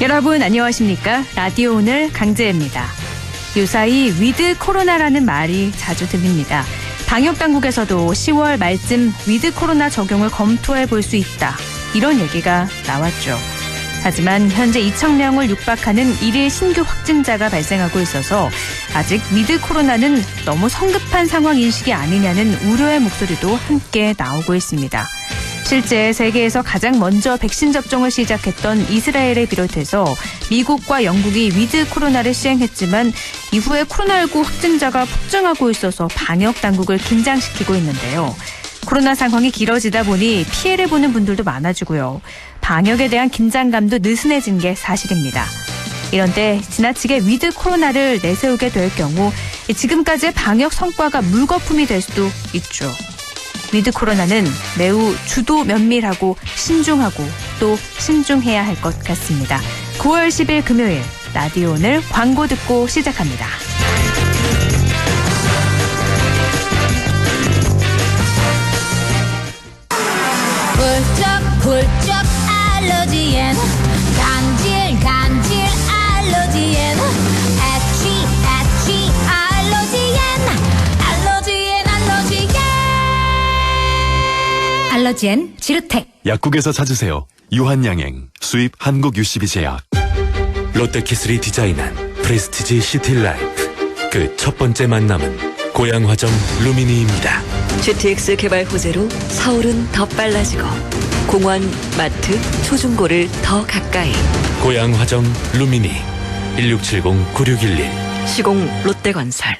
여러분 안녕하십니까? 라디오 오늘 강재입니다. 유사히 위드 코로나라는 말이 자주 들립니다. 방역당국에서도 10월 말쯤 위드 코로나 적용을 검토해 볼 수 있다. 이런 얘기가 나왔죠. 하지만 현재 2,000명을 육박하는 일일 신규 확진자가 발생하고 있어서 아직 위드 코로나는 너무 성급한 상황 인식이 아니냐는 우려의 목소리도 함께 나오고 있습니다. 실제 세계에서 가장 먼저 백신 접종을 시작했던 이스라엘을 비롯해서 미국과 영국이 위드 코로나를 시행했지만 이후에 코로나19 확진자가 폭증하고 있어서 방역 당국을 긴장시키고 있는데요. 코로나 상황이 길어지다 보니 피해를 보는 분들도 많아지고요. 방역에 대한 긴장감도 느슨해진 게 사실입니다. 이런데 지나치게 위드 코로나를 내세우게 될 경우 지금까지의 방역 성과가 물거품이 될 수도 있죠. 위드 코로나는 매우 주도 면밀하고 신중하고 또 신중해야 할 것 같습니다. 9월 10일 금요일 라디오 오늘 광고 듣고 시작합니다. 훌쩍훌쩍 알러지엔 간질 알러지엔 애취 알러지엔 지르텍. 약국에서 찾으세요. 유한양행 수입 한국유씨비제약. 롯데키슬이 디자인한 프레스티지 시티라이프. 그 첫 번째 만남은 고양화점 루미니입니다. GTX 개발 호재로 서울은 더 빨라지고 공원, 마트, 초중고를 더 가까이. 고양화점 루미니 1670-9611 시공 롯데건설.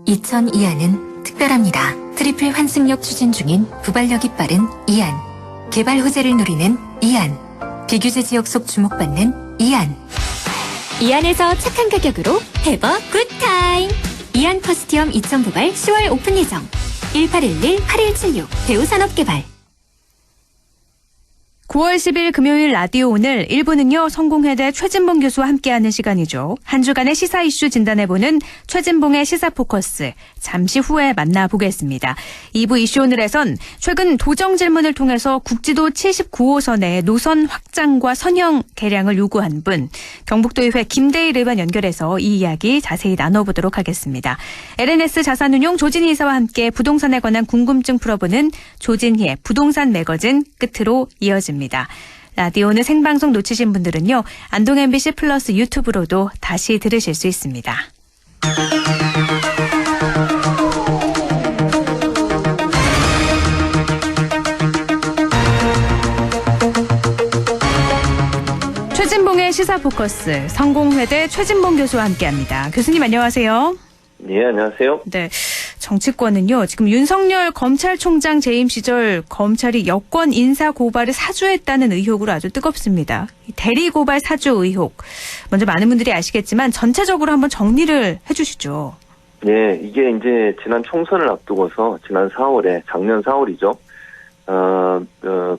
2002안은 특별합니다. 트리플 환승역 추진 중인 부발력이 빠른 이안. 개발 호재를 노리는 이안. 비규제 지역 속 주목받는 이안. 이안에서 착한 가격으로 해버 굿타임. 이안 퍼스티엄 2000부발 10월 오픈 예정. 1811-8176 대우산업개발. 9월 10일 금요일 라디오 오늘 1부는요. 성공회대 최진봉 교수와 함께하는 시간이죠. 한 주간의 시사 이슈 진단해보는 최진봉의 시사 포커스. 잠시 후에 만나보겠습니다. 2부 이슈 오늘에선 최근 도정 질문을 통해서 국지도 79호선의 노선 확장과 선형 개량을 요구한 분 경북도의회 김대일 의원 연결해서 이 이야기 자세히 나눠보도록 하겠습니다. LNS 자산운용 조진희 이사와 함께 부동산에 관한 궁금증 풀어보는 조진희의 부동산 매거진 끝으로 이어집니다. 라디오는 생방송 놓치신 분들은요. 안동 MBC 플러스 유튜브로도 다시 들으실 수 있습니다. 최진봉의 시사포커스 성공회대 최진봉 교수와 함께합니다. 교수님 안녕하세요. 네, 안녕하세요. 네, 정치권은요. 지금 윤석열 검찰총장 재임 시절 검찰이 여권 인사 고발을 사주했다는 의혹으로 아주 뜨겁습니다. 대리 고발 사주 의혹. 먼저 많은 분들이 아시겠지만 전체적으로 한번 정리를 해주시죠. 네, 이게 이제 지난 총선을 앞두고서 지난 4월에 작년 4월이죠.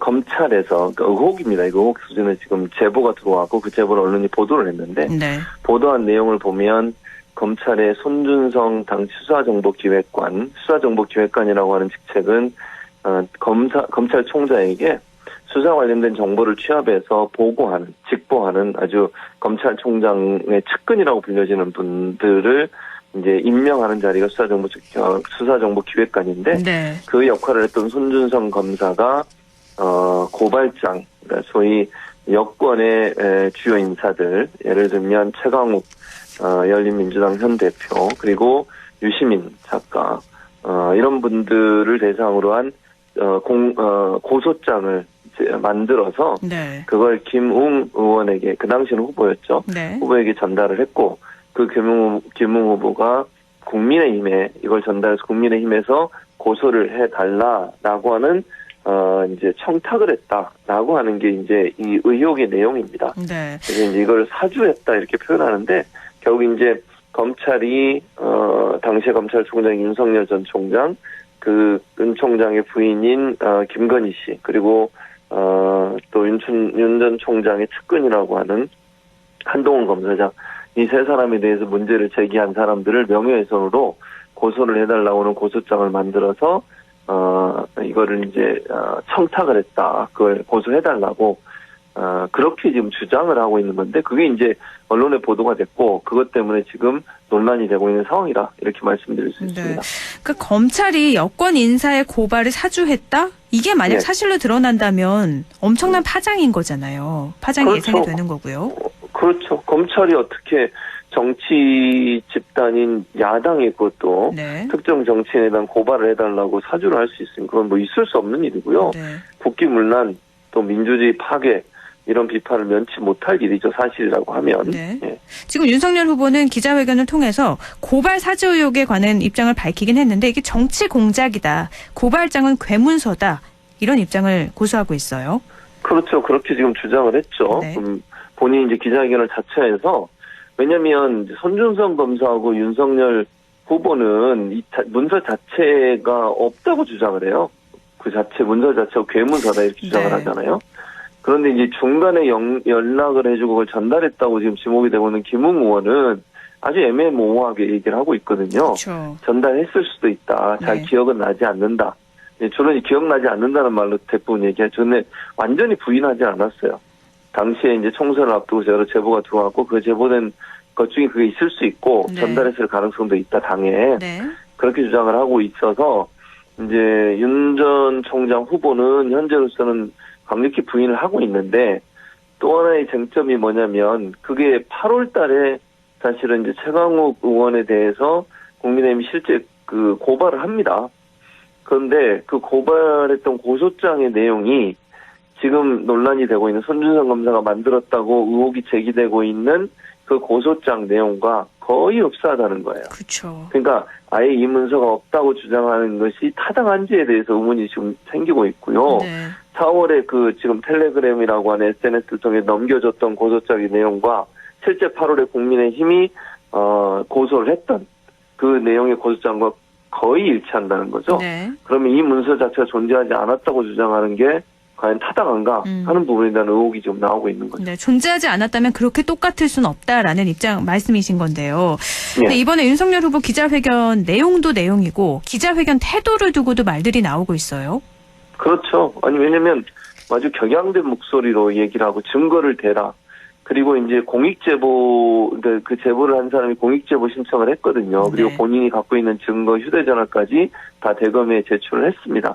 검찰에서 의혹입니다. 이 의혹 수준은 지금 제보가 들어왔고 그 제보를 언론이 보도를 했는데 네. 보도한 내용을 보면 검찰의 손준성 당 수사정보기획관이라고 하는 직책은 검찰총장에게 수사 관련된 정보를 취합해서 보고하는, 직보하는 아주 검찰총장의 측근이라고 불려지는 분들을 이제 임명하는 자리가 수사정보기획관인데 네. 그 역할을 했던 손준성 검사가 고발장, 그러니까 소위 여권의 주요 인사들, 예를 들면 최강욱 열린민주당 현 대표, 그리고 유시민 작가, 이런 분들을 대상으로 한, 고소장을 만들어서, 네. 그걸 김웅 의원에게, 그 당시는 후보였죠. 네. 후보에게 전달을 했고, 그 김웅 후보가 국민의힘에, 이걸 전달해서 국민의힘에서 고소를 해달라라고 하는, 이제 청탁을 했다라고 하는 게 이제 이 의혹의 내용입니다. 네. 그래서 이제 이걸 사주했다 이렇게 표현하는데, 결국 이제 검찰이 당시에 검찰총장 윤석열 전 총장, 그 윤 총장의 부인인 김건희 씨, 그리고 또 윤 전 총장의 측근이라고 하는 한동훈 검사장, 이 세 사람에 대해서 문제를 제기한 사람들을 명예훼손으로 고소를 해달라고 하는 고소장을 만들어서 이거를 이제 청탁을 했다. 그걸 고소해달라고 그렇게 지금 주장을 하고 있는 건데 그게 이제 언론에 보도가 됐고 그것 때문에 지금 논란이 되고 있는 상황이라 이렇게 말씀드릴 수 있습니다. 그러니까 검찰이 여권 인사의 고발을 사주했다? 이게 만약 사실로 드러난다면 엄청난 파장인 거잖아요. 파장이 예상이 되는 거고요. 그렇죠. 검찰이 어떻게 정치 집단인 야당의 그것도 특정 정치인에 대한 고발을 해달라고 사주를 할 수 있으면 그건 뭐 있을 수 없는 일이고요. 국기문란 또 민주주의 파괴 이런 비판을 면치 못할 일이죠. 사실이라고 하면. 지금 윤석열 후보는 기자회견을 통해서 고발 사주 의혹에 관한 입장을 밝히긴 했는데 이게 정치 공작이다. 고발장은 괴문서다. 이런 입장을 고수하고 있어요. 그렇죠. 그렇게 지금 주장을 했죠. 본인이 이제 기자회견을 자체해서 왜냐하면 손준성 검사하고 윤석열 후보는 이 문서 자체가 없다고 주장을 해요. 그 자체 문서 자체가 괴문서다 이렇게 주장을 하잖아요. 그런데 이제 중간에 연락을 해주고 그걸 전달했다고 지금 지목이 되고 있는 김웅 의원은 아주 애매모호하게 얘기를 하고 있거든요. 전달했을 수도 있다. 잘 기억은 나지 않는다. 주로 기억나지 않는다는 말로 대부분 얘기하죠. 근데 완전히 부인하지 않았어요. 당시에 이제 총선을 앞두고 여러 제보가 들어왔고 그 제보된 것 중에 그게 있을 수 있고 전달했을 가능성도 있다 당에 그렇게 주장을 하고 있어서 이제 윤 전 총장 후보는 현재로서는 강력히 부인을 하고 있는데 또 하나의 쟁점이 뭐냐면 그게 8월 달에 사실은 이제 최강욱 의원에 대해서 국민의힘이 실제 그 고발을 합니다. 그런데 그 고발했던 고소장의 내용이 지금 논란이 되고 있는 손준성 검사가 만들었다고 의혹이 제기되고 있는 그 고소장 내용과 거의 흡사하다는 거예요. 그렇죠. 그러니까 아예 이 문서가 없다고 주장하는 것이 타당한지에 대해서 의문이 지금 생기고 있고요. 4월에 그 지금 텔레그램이라고 하는 SNS를 통해 넘겨줬던 고소장의 내용과 실제 8월에 국민의힘이 고소를 했던 그 내용의 고소장과 거의 일치한다는 거죠. 그러면 이 문서 자체가 존재하지 않았다고 주장하는 게 과연 타당한가 하는 부분에 대한 의혹이 지금 나오고 있는 거죠. 존재하지 않았다면 그렇게 똑같을 수는 없다라는 말씀이신 건데요. 근데 이번에 윤석열 후보 기자회견 내용도 내용이고 기자회견 태도를 두고도 말들이 나오고 있어요. 그렇죠. 아니 왜냐면 아주 격양된 목소리로 얘기를 하고 증거를 대라. 그리고 이제 공익제보, 그 제보를 한 사람이 공익제보 신청을 했거든요. 그리고 본인이 갖고 있는 증거, 휴대전화까지 다 대검에 제출을 했습니다.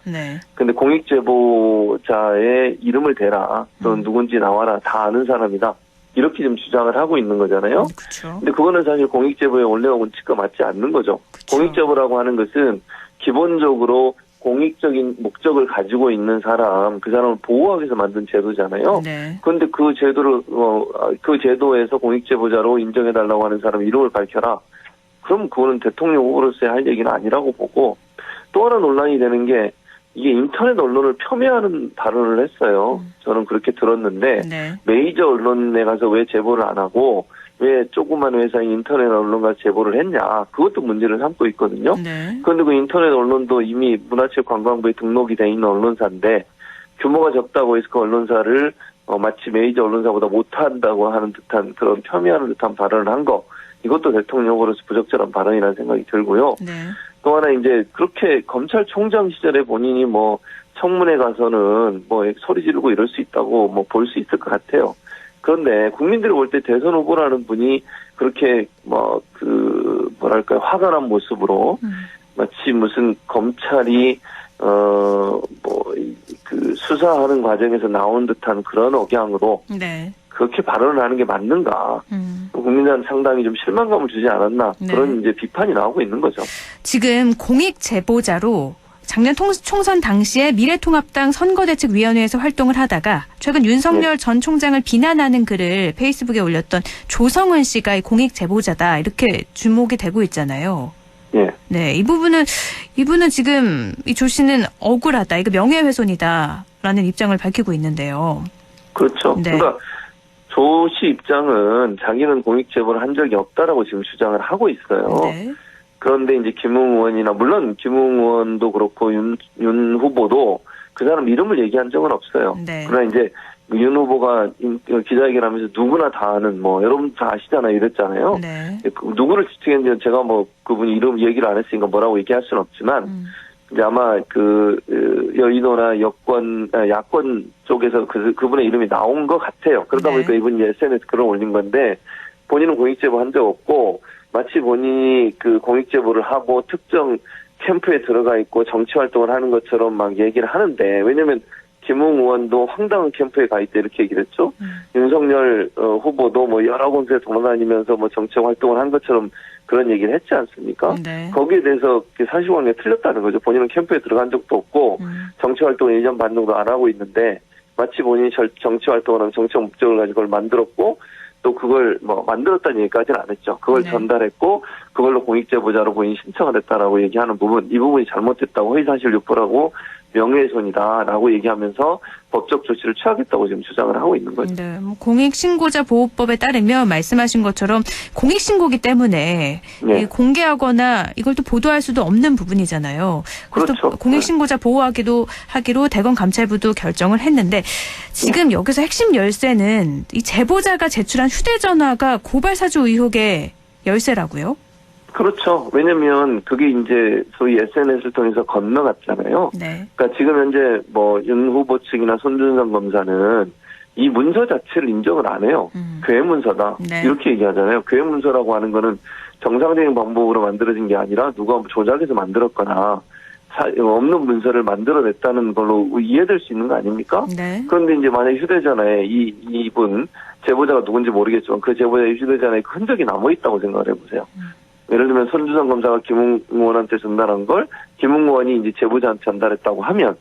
근데 공익제보자의 이름을 대라. 또 누군지 나와라. 다 아는 사람이다. 이렇게 지금 주장을 하고 있는 거잖아요. 근데 그거는 사실 공익제보의 원래와 원칙과 맞지 않는 거죠. 공익제보라고 하는 것은 기본적으로 공익적인 목적을 가지고 있는 사람, 그 사람을 보호하기 위해서 만든 제도잖아요. 그런데 그 그 제도에서 공익제보자로 인정해달라고 하는 사람 이름을 밝혀라. 그럼 그거는 대통령 후보로서의 할 얘기는 아니라고 보고 또 하나 논란이 되는 게 이게 인터넷 언론을 폄훼하는 발언을 했어요. 저는 그렇게 들었는데 메이저 언론에 가서 왜 제보를 안 하고 왜 조그만 회사인 인터넷 언론과 제보를 했냐. 그것도 문제를 삼고 있거든요. 그런데 그 인터넷 언론도 이미 문화체육관광부에 등록이 돼 있는 언론사인데 규모가 적다고 해서 그 언론사를 마치 메이저 언론사보다 못한다고 하는 듯한 그런 폄훼하는 듯한 발언을 한 거. 이것도 대통령으로서 부적절한 발언이라는 생각이 들고요. 또 하나 이제 그렇게 검찰총장 시절에 본인이 뭐 청문회 가서는 뭐 소리 지르고 이럴 수 있다고 뭐 볼 수 있을 것 같아요. 그런데 국민들이 볼 때 대선 후보라는 분이 그렇게 뭐랄까요 화가 난 모습으로 마치 무슨 검찰이 그 수사하는 과정에서 나온 듯한 그런 억양으로 그렇게 발언을 하는 게 맞는가? 국민들한테 상당히 좀 실망감을 주지 않았나? 그런 이제 비판이 나오고 있는 거죠. 지금 공익 제보자로 작년 총선 당시에 미래통합당 선거대책위원회에서 활동을 하다가 최근 윤석열 전 총장을 비난하는 글을 페이스북에 올렸던 조성은 씨가 공익 제보자다 이렇게 주목이 되고 있잖아요. 이분은 지금 이 조 씨는 억울하다, 이거 명예훼손이다라는 입장을 밝히고 있는데요. 그렇죠. 그러니까 조 씨 입장은 자기는 공익 제보를 한 적이 없다라고 지금 주장을 하고 있어요. 그런데 이제 김웅 의원이나 물론 김웅 의원도 그렇고 윤 후보도 그 사람 이름을 얘기한 적은 없어요. 그러나 이제 윤 후보가 기자회견하면서 누구나 다 아는 여러분 다 아시잖아요 이랬잖아요. 누구를 지칭했는지 제가 그분이 이름 얘기를 안 했으니까 뭐라고 얘기할 수는 없지만 이제 아마 여의도나 야권 쪽에서 그분의 이름이 나온 것 같아요. 그러다 네. 보니까 이분이 SNS 글을 올린 건데 본인은 공익제보 한 적 없고 마치 본인이 그 공익제보를 하고 특정 캠프에 들어가 있고 정치 활동을 하는 것처럼 막 얘기를 하는데 왜냐면 김웅 의원도 황당한 캠프에 가 있다 이렇게 얘기를 했죠. 윤석열 후보도 뭐 여러 곳에 돌아다니면서 뭐 정치적 활동을 한 것처럼 그런 얘기를 했지 않습니까? 네. 거기에 대해서 사실관계가 틀렸다는 거죠. 본인은 캠프에 들어간 적도 없고 정치 활동을 1년 반 정도 안 하고 있는데 마치 본인이 정치 활동을 하는 정치적 목적을 가지고 그걸 만들었고 또 그걸 뭐 만들었다는 얘기까지는 안 했죠. 그걸 네. 전달했고 그걸로 공익제보자로 본인이 신청을 했다라고 얘기하는 부분 이 부분이 잘못됐다고 허위사실 유포라고 명예훼손이다라고 얘기하면서 법적 조치를 취하겠다고 지금 주장을 하고 있는 거죠. 네, 뭐 공익신고자 보호법에 따르면 말씀하신 것처럼 공익신고기 때문에 네. 이 공개하거나 이걸 또 보도할 수도 없는 부분이잖아요. 그래서 그렇죠. 또 공익신고자 보호하기로 대검 감찰부도 결정을 했는데 지금 여기서 핵심 열쇠는 이 제보자가 제출한 휴대전화가 고발사주 의혹의 열쇠라고요? 그렇죠. 왜냐면 그게 이제 소위 SNS를 통해서 건너갔잖아요. 네. 그러니까 지금 현재 뭐 윤 후보 측이나 손준성 검사는 이 문서 자체를 인정을 안 해요. 괴 문서다. 네. 이렇게 얘기하잖아요. 괴 문서라고 하는 거는 정상적인 방법으로 만들어진 게 아니라 누가 조작해서 만들었거나 없는 문서를 만들어냈다는 걸로 이해될 수 있는 거 아닙니까? 네. 그런데 이제 만약 휴대전화에 이분 제보자가 누군지 모르겠지만 그 제보자의 휴대전화에 그 흔적이 남아있다고 생각을 해보세요. 예를 들면 손준성 검사가 김웅 의원한테 전달한 걸 김웅 의원이 이제 제보자한테 전달했다고 하면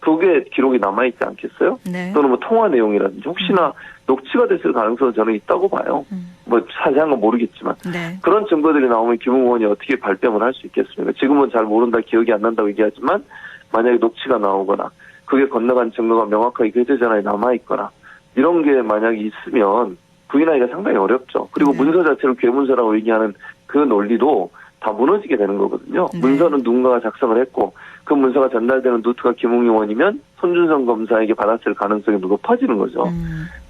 그게 기록이 남아있지 않겠어요? 네. 또는 뭐 통화 내용이라든지 혹시나 녹취가 됐을 가능성은 저는 있다고 봐요. 뭐 자세한 건 모르겠지만 네. 그런 증거들이 나오면 김웅 의원이 어떻게 발뺌을 할 수 있겠습니까? 지금은 잘 모른다, 기억이 안 난다고 얘기하지만 만약에 녹취가 나오거나 그게 건너간 증거가 명확하게 휴대전화에 남아있거나 이런 게 만약에 있으면 부인하기가 상당히 어렵죠. 그리고 네. 문서 자체를 괴문서라고 얘기하는 그 논리도 다 무너지게 되는 거거든요. 네. 문서는 누군가가 작성을 했고 그 문서가 전달되는 루트가 김웅 의원이면 손준성 검사에게 받았을 가능성이 높아지는 거죠.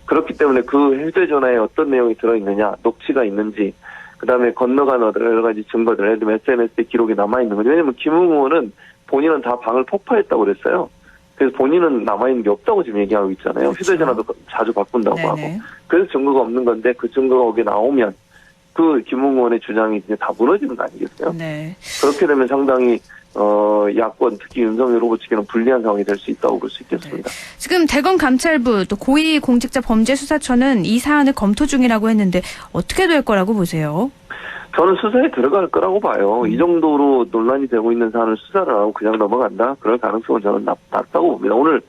그렇기 때문에 그 휴대전화에 어떤 내용이 들어있느냐, 녹취가 있는지, 그다음에 건너간 여러 가지 증거들, 예를 들면 SNS에 기록이 남아있는 거죠. 왜냐하면 김웅 의원은 본인은 다 방을 폭파했다고 그랬어요. 그래서 본인은 남아있는 게 없다고 지금 얘기하고 있잖아요. 그렇죠. 휴대전화도 자주 바꾼다고 네네. 하고. 그래서 증거가 없는 건데 그 증거가 거기에 나오면 그 김웅 의원의 주장이 이제 다 무너지는 거 아니겠어요? 네. 그렇게 되면 상당히 야권 특히 윤석열 후보 측에는 불리한 상황이 될 수 있다고 볼 수 있겠습니다. 네. 지금 대검 감찰부 또 고위공직자범죄수사처는 이 사안을 검토 중이라고 했는데 어떻게 될 거라고 보세요? 저는 수사에 들어갈 거라고 봐요. 이 정도로 논란이 되고 있는 사안을 수사를 안 하고 그냥 넘어간다? 그럴 가능성은 저는 낮다고 봅니다. 오늘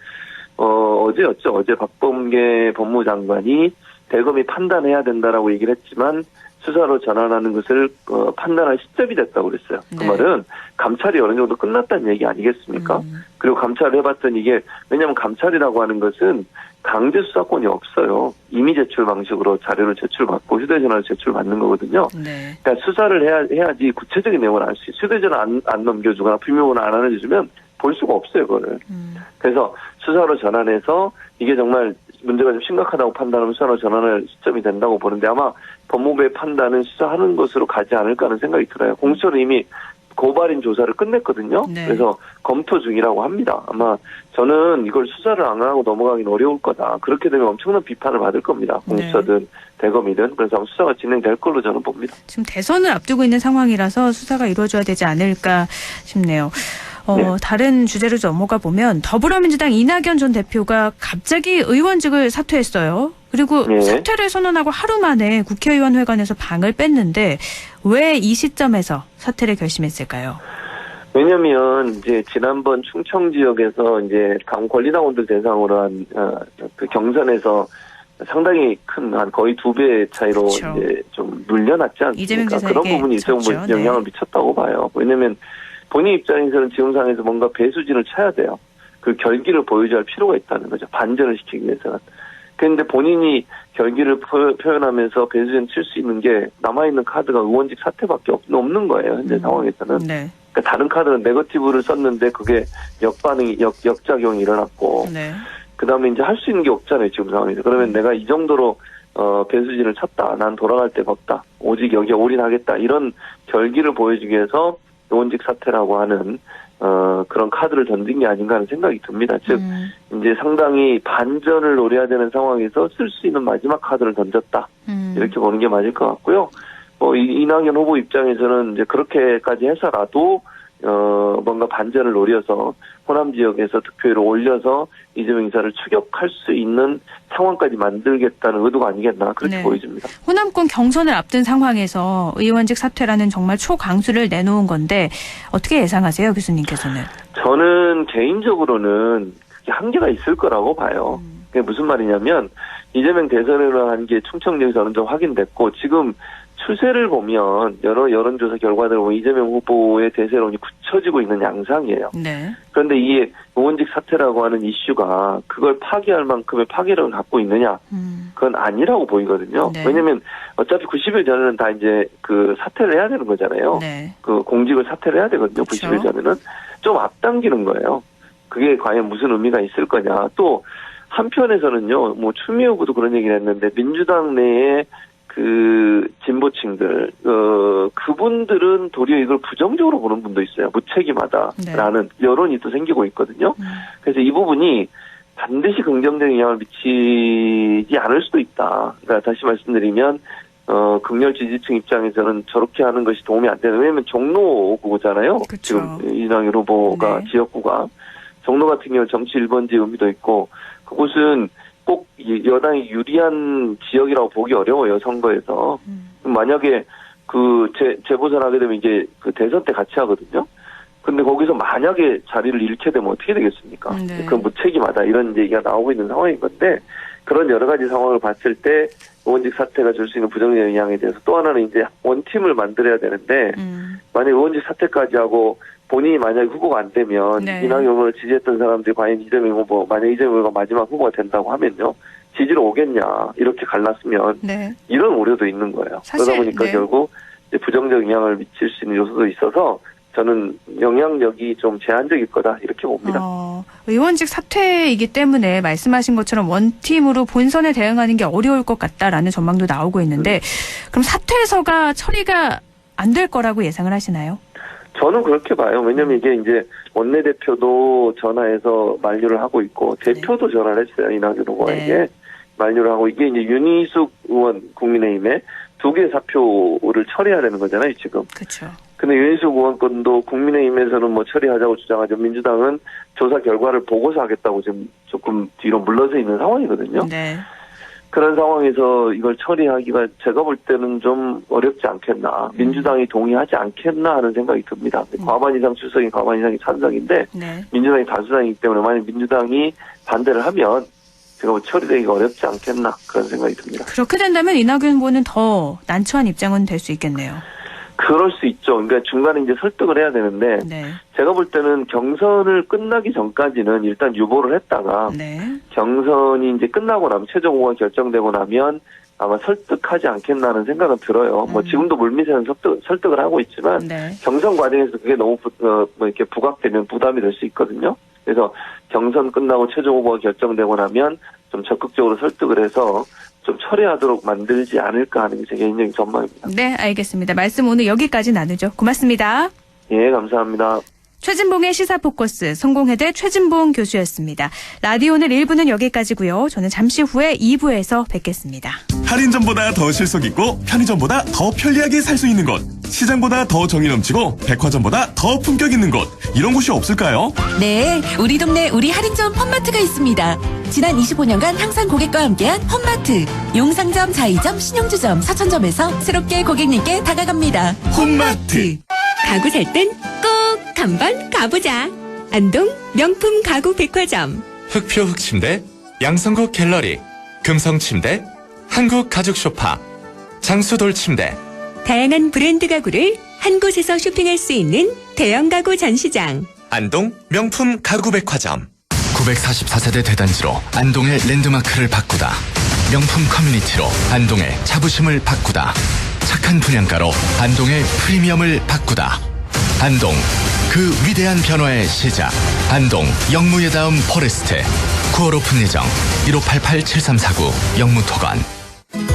어제였죠. 어제 박범계 법무장관이 대검이 판단해야 된다라고 얘기를 했지만 수사로 전환하는 것을 판단할 시점이 됐다고 그랬어요. 그 네. 말은 감찰이 어느 정도 끝났다는 얘기 아니겠습니까? 그리고 감찰을 해봤더니 이게 왜냐하면 감찰이라고 하는 것은 강제 수사권이 없어요. 임의 제출 방식으로 자료를 제출받고 휴대전화를 제출받는 거거든요. 네. 그러니까 수사를 해야지 구체적인 내용을 알 수 있어요. 휴대전화 안 넘겨주거나 비밀번호 안 알려주면 볼 수가 없어요, 그거를. 그래서 수사로 전환해서 이게 정말 문제가 좀 심각하다고 판단하면 수사로 전환할 시점이 된다고 보는데 아마 법무부의 판단은 수사하는 것으로 가지 않을까 하는 생각이 들어요. 공수처는 이미 고발인 조사를 끝냈거든요. 네. 그래서 검토 중이라고 합니다. 아마 저는 이걸 수사를 안 하고 넘어가긴 어려울 거다. 그렇게 되면 엄청난 비판을 받을 겁니다. 공수처든 대검이든. 그래서 수사가 진행될 걸로 저는 봅니다. 지금 대선을 앞두고 있는 상황이라서 수사가 이루어져야 되지 않을까 싶네요. 네. 다른 주제로 넘어가 보면 더불어민주당 이낙연 전 대표가 갑자기 의원직을 사퇴했어요. 그리고 네. 사퇴를 선언하고 하루 만에 국회의원 회관에서 방을 뺐는데 왜 이 시점에서 사퇴를 결심했을까요? 왜냐면 이제 지난번 충청 지역에서 이제 당 권리당원들 대상으로 한 그 경선에서 상당히 큰 한 거의 2배 차이로 그렇죠. 이제 좀 눌려놨지 이재명 않습니까? 지사에게 그런 부분이 일정 부분 졌죠. 영향을 네. 미쳤다고 봐요. 왜냐면 본인 입장에서는 지금 상황에서 뭔가 배수진을 쳐야 돼요. 그 결기를 보여줘야 할 필요가 있다는 거죠. 반전을 시키기 위해서는. 그런데 본인이 결기를 표현하면서 배수진 칠 수 있는 게 남아있는 카드가 의원직 사퇴밖에 없는 거예요. 현재 상황에서는. 네. 그러니까 다른 카드는 네거티브를 썼는데 그게 역작용이 일어났고. 네. 그다음에 이제 할 수 있는 게 없잖아요. 지금 상황에서. 그러면 내가 이 정도로 배수진을 쳤다. 난 돌아갈 데가 없다. 오직 여기에 올인하겠다. 이런 결기를 보여주기 위해서 의원직 사퇴라고 하는 그런 카드를 던진 게 아닌가 하는 생각이 듭니다. 즉 이제 상당히 반전을 노려야 되는 상황에서 쓸 수 있는 마지막 카드를 던졌다. 이렇게 보는 게 맞을 것 같고요. 이낙연 후보 입장에서는 이제 그렇게까지 해서라도 뭔가 반전을 노려서 호남 지역에서 득표율을 올려서 이재명 인사를 추격할 수 있는 상황까지 만들겠다는 의도가 아니겠나 그렇게 보여집니다. 호남권 경선을 앞둔 상황에서 의원직 사퇴라는 정말 초강수를 내놓은 건데 어떻게 예상하세요, 교수님께서는? 저는 개인적으로는 그게 한계가 있을 거라고 봐요. 그게 무슨 말이냐면 이재명 대선을 한 게 충청도에서 어느 정도 확인됐고 지금 추세를 보면 여러 여론조사 결과들을 보면 이재명 후보의 대세론이 굳혀지고 있는 양상이에요. 네. 그런데 이게 의원직 사퇴라고 하는 이슈가 그걸 파괴할 만큼의 파괴력을 갖고 있느냐? 그건 아니라고 보이거든요. 네. 왜냐면 어차피 90일 전에는 다 이제 그 사퇴를 해야 되는 거잖아요. 네. 그 공직을 사퇴를 해야 되거든요. 그렇죠. 90일 전에는 좀 앞당기는 거예요. 그게 과연 무슨 의미가 있을 거냐? 또 한편에서는요, 뭐 추미애 후보도 그런 얘기를 했는데 민주당 내에 그 진보층들 그분들은 도리어 이걸 부정적으로 보는 분도 있어요. 무책임하다라는 여론이 또 생기고 있거든요. 그래서 이 부분이 반드시 긍정적인 영향을 미치지 않을 수도 있다. 그러니까 다시 말씀드리면 극렬 지지층 입장에서는 저렇게 하는 것이 도움이 안 되는. 왜냐하면 종로구잖아요. 그쵸. 지금 이낙연 후보가 지역구가 종로 같은 경우 정치 1번지 의미도 있고 그곳은 꼭 여당이 유리한 지역이라고 보기 어려워요, 선거에서. 만약에 재보선하게 되면 이제 그 대선 때 같이 하거든요. 근데 거기서 만약에 자리를 잃게 되면 어떻게 되겠습니까? 네. 그건 무책임하다 이런 얘기가 나오고 있는 상황인 건데 그런 여러 가지 상황을 봤을 때 의원직 사퇴가 줄 수 있는 부정적 영향에 대해서 또 하나는 이제 원팀을 만들어야 되는데 만약 의원직 사퇴까지 하고 본인이 만약에 후보가 안 되면 이낙연 후보를 지지했던 사람들이 과연 이재명 후보 만약 이재명 후보가 마지막 후보가 된다고 하면요 지지로 오겠냐 이렇게 갈랐으면 이런 우려도 있는 거예요. 그러다 보니까 결국 이제 부정적 영향을 미칠 수 있는 요소도 있어서 저는 영향력이 좀 제한적일 거다 이렇게 봅니다. 의원직 사퇴이기 때문에 말씀하신 것처럼 원팀으로 본선에 대응하는 게 어려울 것 같다라는 전망도 나오고 있는데 그럼 사퇴서가 처리가 안 될 거라고 예상을 하시나요? 저는 그렇게 봐요. 왜냐면 이게 이제 원내대표도 전화해서 만류를 하고 있고 대표도 전화를 했어요. 이낙연 후보에게 만류를 하고 이게 이제 윤희숙 의원 국민의힘에 2개 사표를 처리해야 되는 거잖아요, 지금. 그렇죠. 근데 윤희숙 의원 건도 국민의힘에서는 뭐 처리하자고 주장하죠. 민주당은 조사 결과를 보고서 하겠다고 지금 조금 뒤로 물러서 있는 상황이거든요. 네. 그런 상황에서 이걸 처리하기가 제가 볼 때는 좀 어렵지 않겠나. 민주당이 동의하지 않겠나 하는 생각이 듭니다. 과반 이상 출석인 과반 이상이 찬성인데 민주당이 다수당이기 때문에 만약 민주당이 반대를 하면 제가 뭐 처리되기가 어렵지 않겠나 그런 생각이 듭니다. 그렇게 된다면 이낙연 후보는 더 난처한 입장은 될 수 있겠네요. 그럴 수 있죠. 그러니까 중간에 이제 설득을 해야 되는데 제가 볼 때는 경선을 끝나기 전까지는 일단 유보를 했다가 경선이 이제 끝나고 나면 최종 후보가 결정되고 나면 아마 설득하지 않겠나는 생각은 들어요. 뭐 지금도 물밑에는 설득을 하고 있지만 경선 과정에서 그게 너무 이렇게 부각되면 부담이 될 수 있거든요. 그래서 경선 끝나고 최종 후보가 결정되고 나면 좀 적극적으로 설득을 해서 좀 처리하도록 만들지 않을까 하는 게 제 개인적인 전망입니다. 네, 알겠습니다. 말씀 오늘 여기까지 나누죠. 고맙습니다. 예, 감사합니다. 최진봉의 시사포커스 성공회대 최진봉 교수였습니다. 라디오 오늘 1부는 여기까지고요. 저는 잠시 후에 2부에서 뵙겠습니다. 할인점보다 더 실속 있고 편의점보다 더 편리하게 살 수 있는 곳. 시장보다 더 정이 넘치고 백화점보다 더 품격 있는 곳. 이런 곳이 없을까요? 네, 우리 동네 우리 할인점 펀마트가 있습니다. 지난 25년간 항상 고객과 함께한 펀마트. 용상점, 자이점, 신용주점, 사천점에서 새롭게 고객님께 다가갑니다. 홈마트. 가구 살 땐 꼭 한번 가보자. 안동 명품 가구 백화점. 흑표 흑침대, 양성국 갤러리, 금성침대, 한국 가죽 소파, 장수돌 침대. 다양한 브랜드 가구를 한 곳에서 쇼핑할 수 있는 대형 가구 전시장. 안동 명품 가구 백화점. 944세대 대단지로 안동의 랜드마크를 바꾸다. 명품 커뮤니티로 안동의 자부심을 바꾸다. 착한 분양가로 안동의 프리미엄을 바꾸다. 안동, 그 위대한 변화의 시작. 안동 영무의 다음 포레스트. 9월 오픈 예정. 1588-7349 영무토건.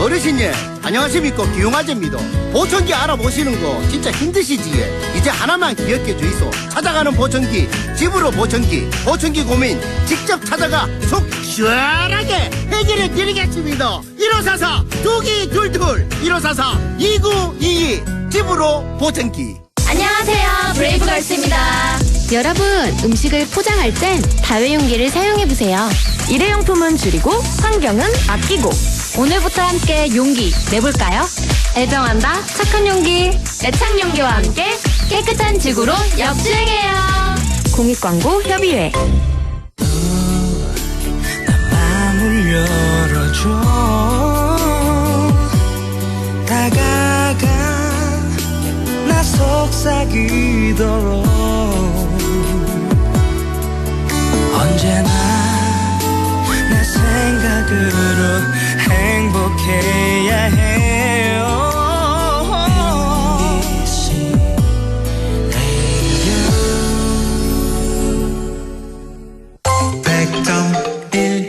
어르신님 안녕하십니까. 기용아재입니다. 보청기 알아보시는 거 진짜 힘드시지. 이제 하나만 기억해 주이소. 찾아가는 보청기, 집으로 보청기, 보청기 고민 직접 찾아가 속 시원하게 해결해 드리겠습니다. 1544-2222 1544-2922 집으로 보청기. 안녕하세요, 브레이브걸스입니다. 여러분, 음식을 포장할 땐 다회용기를 사용해보세요. 일회용품은 줄이고 환경은 아끼고. 오늘부터 함께 용기 내볼까요? 애정한다 착한 용기. 애착 용기와 함께 깨끗한 지구로 역주행해요. 공익광고 협의회. 마음을 열어줘. 다가가 나 속삭이도록. 언제나 내 생각으로 행복해야 해요.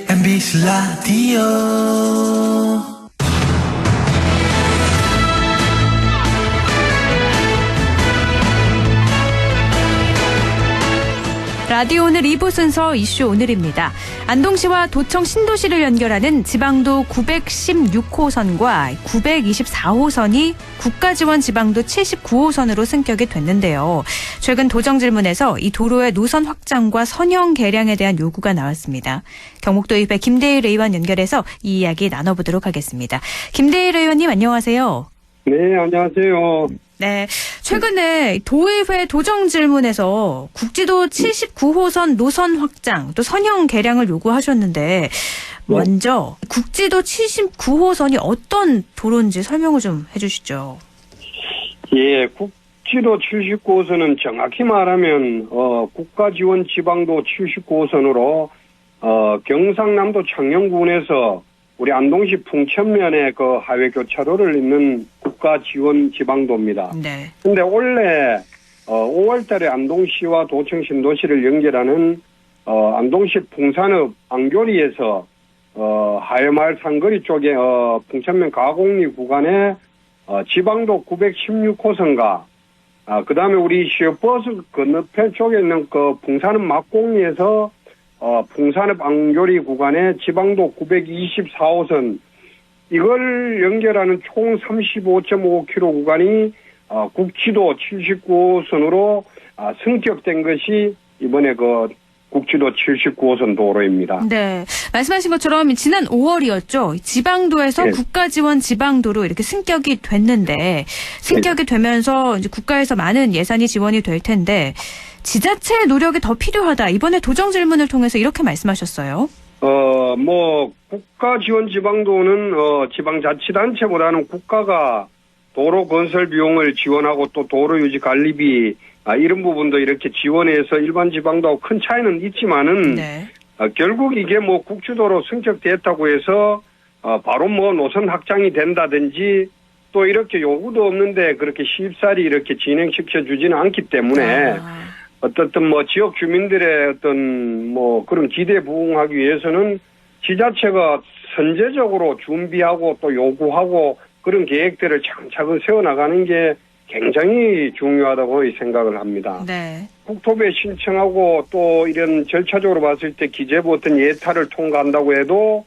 MBC 라디오. 라디오 오늘 2부 순서 이슈 오늘입니다. 안동시와 도청 신도시를 연결하는 지방도 916호선과 924호선이 국가지원 지방도 79호선으로 승격이 됐는데요. 최근 도정질문에서 이 도로의 노선 확장과 선형 개량에 대한 요구가 나왔습니다. 경북도의회 김대일 의원 연결해서 이 이야기 나눠보도록 하겠습니다. 김대일 의원님 안녕하세요. 네, 안녕하세요. 네, 최근에 도의회 도정질문에서 국지도 79호선 노선 확장 또 선형 개량을 요구하셨는데 먼저 국지도 79호선이 어떤 도로인지 설명을 좀 해주시죠. 예, 국지도 79호선은 정확히 말하면 국가지원 지방도 79호선으로 경상남도 창녕군에서 우리 안동시 풍천면의 그 하회 교차로를 잇는 국가지원 지방도입니다. 네. 근데 원래 5월달에 안동시와 도청 신도시를 연결하는 안동시 풍산읍 앙교리에서 하회마을 상거리 쪽에 풍천면 가곡리 구간에 지방도 916호선과 그 다음에 우리 시외버스 건너편 쪽에 있는 그 풍산읍 막곡리에서 풍산읍 앙교리 구간의 지방도 924호선 이걸 연결하는 총 35.5km 구간이 국지도 79호선으로 승격된 것이 이번에 그 국지도 79호선 도로입니다. 네, 말씀하신 것처럼 지난 5월이었죠. 지방도에서 네. 국가지원 지방도로 이렇게 승격이 됐는데 승격이 되면서 이제 국가에서 많은 예산이 지원이 될 텐데 지자체의 노력이 더 필요하다. 이번에 도정질문을 통해서 이렇게 말씀하셨어요. 국가지원지방도는 지방자치단체보다는 국가가 도로 건설 비용을 지원하고 또 도로 유지 관리비 이런 부분도 이렇게 지원해서 일반 지방도하고 큰 차이는 있지만은 네. 결국 이게 국주도로 승격됐다고 해서 바로 노선 확장이 된다든지 또 이렇게 요구도 없는데 그렇게 쉽사리 이렇게 진행시켜 주지는 않기 때문에 어떻든 지역 주민들의 어떤 그런 기대에 부응하기 위해서는 지자체가 선제적으로 준비하고 또 요구하고 그런 계획들을 차근차근 세워나가는 게 굉장히 중요하다고 생각을 합니다. 네. 국토부에 신청하고 또 이런 절차적으로 봤을 때 기재부 어떤 예타를 통과한다고 해도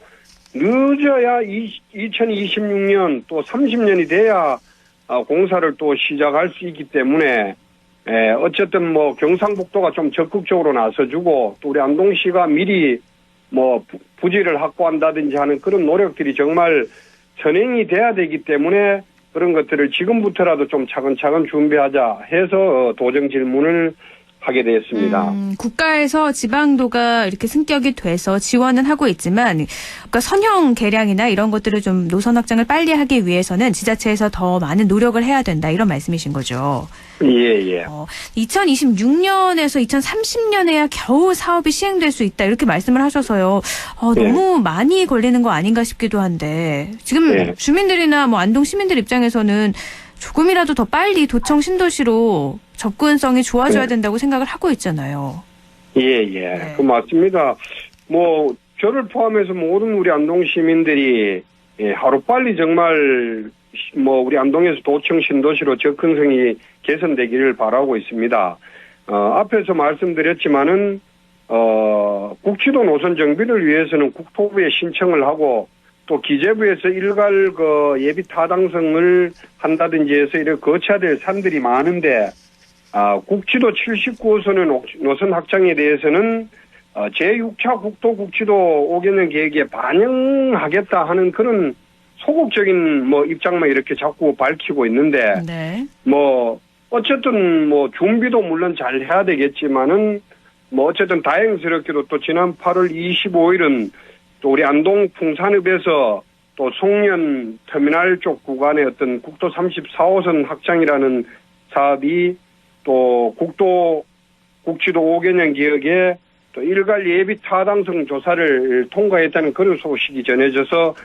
늦어야 2026년 또 30년이 돼야 공사를 또 시작할 수 있기 때문에 어쨌든 경상북도가 좀 적극적으로 나서주고 또 우리 안동시가 미리 부지를 확보한다든지 하는 그런 노력들이 정말 선행이 돼야 되기 때문에 그런 것들을 지금부터라도 좀 차근차근 준비하자 해서 도정 질문을 하게 되었습니다. 국가에서 지방도가 이렇게 승격이 돼서 지원은 하고 있지만 그러니까 선형 개량이나 이런 것들을 좀 노선 확장을 빨리 하기 위해서는 지자체에서 더 많은 노력을 해야 된다 이런 말씀이신 거죠. 예. 2026년에서 2030년에야 겨우 사업이 시행될 수 있다 이렇게 말씀을 하셔서요. 너무 많이 걸리는 거 아닌가 싶기도 한데 지금 주민들이나 안동 시민들 입장에서는 조금이라도 더 빨리 도청 신도시로 접근성이 좋아져야 된다고 생각을 하고 있잖아요. 예. 그 맞습니다. 저를 포함해서 모든 우리 안동 시민들이 하루빨리 정말 뭐 우리 안동에서 도청 신도시로 접근성이 개선되기를 바라고 있습니다. 앞에서 말씀드렸지만은 국지도 노선 정비를 위해서는 국토부에 신청을 하고 또 기재부에서 일괄 예비 타당성을 한다든지 해서 이렇게 거쳐야 될 산들이 많은데 국지도 79호선의 노선 확장에 대해서는 제6차 국도 국지도 5개년 계획에 반영하겠다 하는 그런 소극적인 뭐 입장만 이렇게 자꾸 밝히고 있는데 네. 뭐 어쨌든 뭐 준비도 물론 잘 해야 되겠지만은 뭐 어쨌든 다행스럽게도 또 지난 8월 25일은 또 우리 안동 풍산읍에서 또 송년 터미널 쪽 구간의 어떤 국도 34호선 확장이라는 사업이 또 국지도 5개년 계획에 또 일괄 예비 타당성 조사를 통과했다는 그런 소식이 전해져서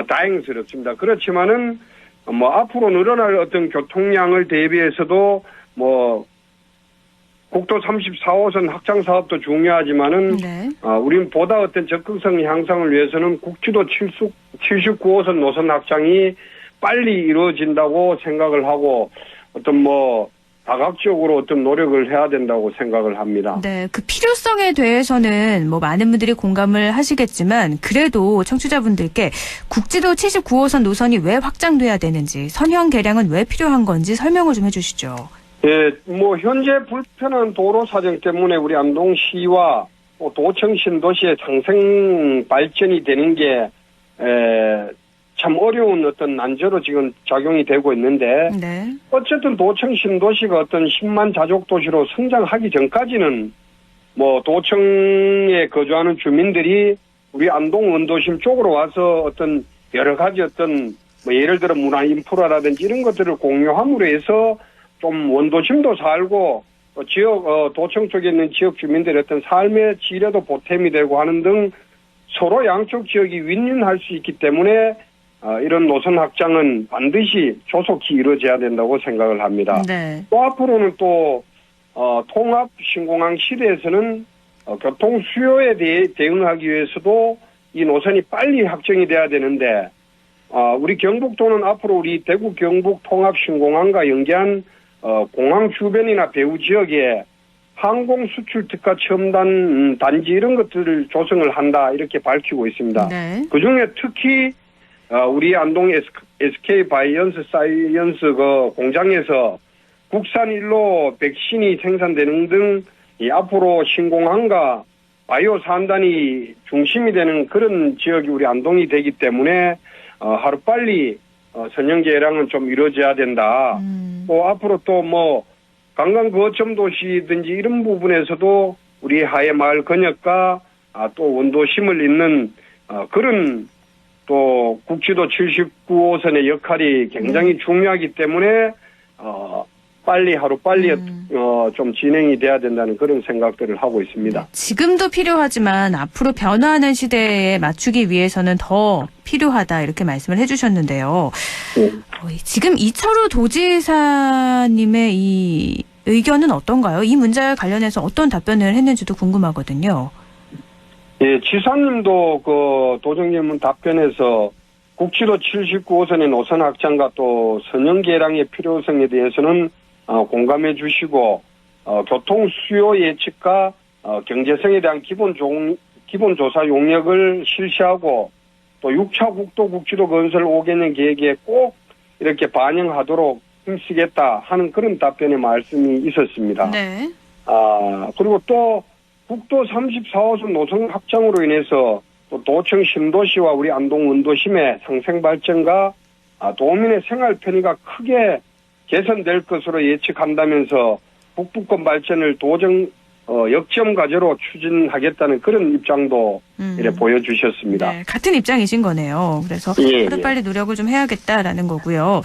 다행스럽습니다. 그렇지만은 뭐 앞으로 늘어날 어떤 교통량을 대비해서도 뭐 국도 34호선 확장 사업도 중요하지만은 네. 우린 보다 어떤 접근성 향상을 위해서는 국지도 79호선 노선 확장이 빨리 이루어진다고 생각을 하고 어떤 뭐 다각적으로 어떤 노력을 해야 된다고 생각을 합니다. 네, 그 필요성에 대해서는 뭐 많은 분들이 공감을 하시겠지만 그래도 청취자분들께 국지도 79호선 노선이 왜 확장돼야 되는지 선형 개량은 왜 필요한 건지 설명을 좀 해주시죠. 예, 뭐 현재 불편한 도로 사정 때문에 우리 안동시와 또 도청 신도시의 상생 발전이 되는 게 참 어려운 어떤 난제로 지금 작용이 되고 있는데 네. 어쨌든 도청 신도시가 어떤 10만 자족 도시로 성장하기 전까지는 뭐 도청에 거주하는 주민들이 우리 안동 원도심 쪽으로 와서 어떤 여러 가지 어떤 뭐 예를 들어 문화 인프라라든지 이런 것들을 공유함으로 해서 좀 원도심도 살고 지역 도청 쪽에 있는 지역 주민들의 어떤 삶의 질에도 보탬이 되고 하는 등 서로 양쪽 지역이 윈윈할 수 있기 때문에 이런 노선 확장은 반드시 조속히 이루어져야 된다고 생각을 합니다. 네. 또 앞으로는 또 통합 신공항 시대에서는 교통 수요에 대응하기 위해서도 이 노선이 빨리 확정이 돼야 되는데 우리 경북도는 앞으로 우리 대구 경북 통합 신공항과 연계한 공항 주변이나 배후 지역에 항공 수출 특화 첨단 단지 이런 것들을 조성을 한다 이렇게 밝히고 있습니다. 네. 그중에 특히 우리 안동 SK 바이언스 사이언스 그 공장에서 국산 일로 백신이 생산되는 등 이 앞으로 신공항과 바이오 산단이 중심이 되는 그런 지역이 우리 안동이 되기 때문에 하루빨리 선형 개량은 좀 이루어져야 된다. 또 앞으로 또 뭐 관광 거점 도시든지 이런 부분에서도 우리 하회 마을 건역과 또 원도심을 잇는 그런 또 국지도 79호선의 역할이 굉장히 중요하기 때문에 빨리 하루빨리 좀 진행이 돼야 된다는 그런 생각들을 하고 있습니다. 지금도 필요하지만 앞으로 변화하는 시대에 맞추기 위해서는 더 필요하다 이렇게 말씀을 해주셨는데요. 지금 이철우 도지사님의 이 의견은 어떤가요? 이 문제와 관련해서 어떤 답변을 했는지도 궁금하거든요. 예, 지사님도 그 도정질문 답변에서 국지도 79호선의 노선 확장과 또 선형 개량의 필요성에 대해서는 공감해 주시고 교통 수요 예측과 경제성에 대한 기본 조사 용역을 실시하고 또 6차 국도 국지도 건설 5개년 계획에 꼭 이렇게 반영하도록 힘쓰겠다 하는 그런 답변의 말씀이 있었습니다. 네. 그리고 또 국도 34호선 노선 확장으로 인해서 또 도청 신도시와 우리 안동 원도심의 상생 발전과 도민의 생활 편의가 크게 개선될 것으로 예측한다면서 북부권 발전을 역점 과제로 추진하겠다는 그런 입장도 이래 보여주셨습니다. 네, 같은 입장이신 거네요. 그래서 하루빨리 노력을 좀 해야겠다라는 거고요.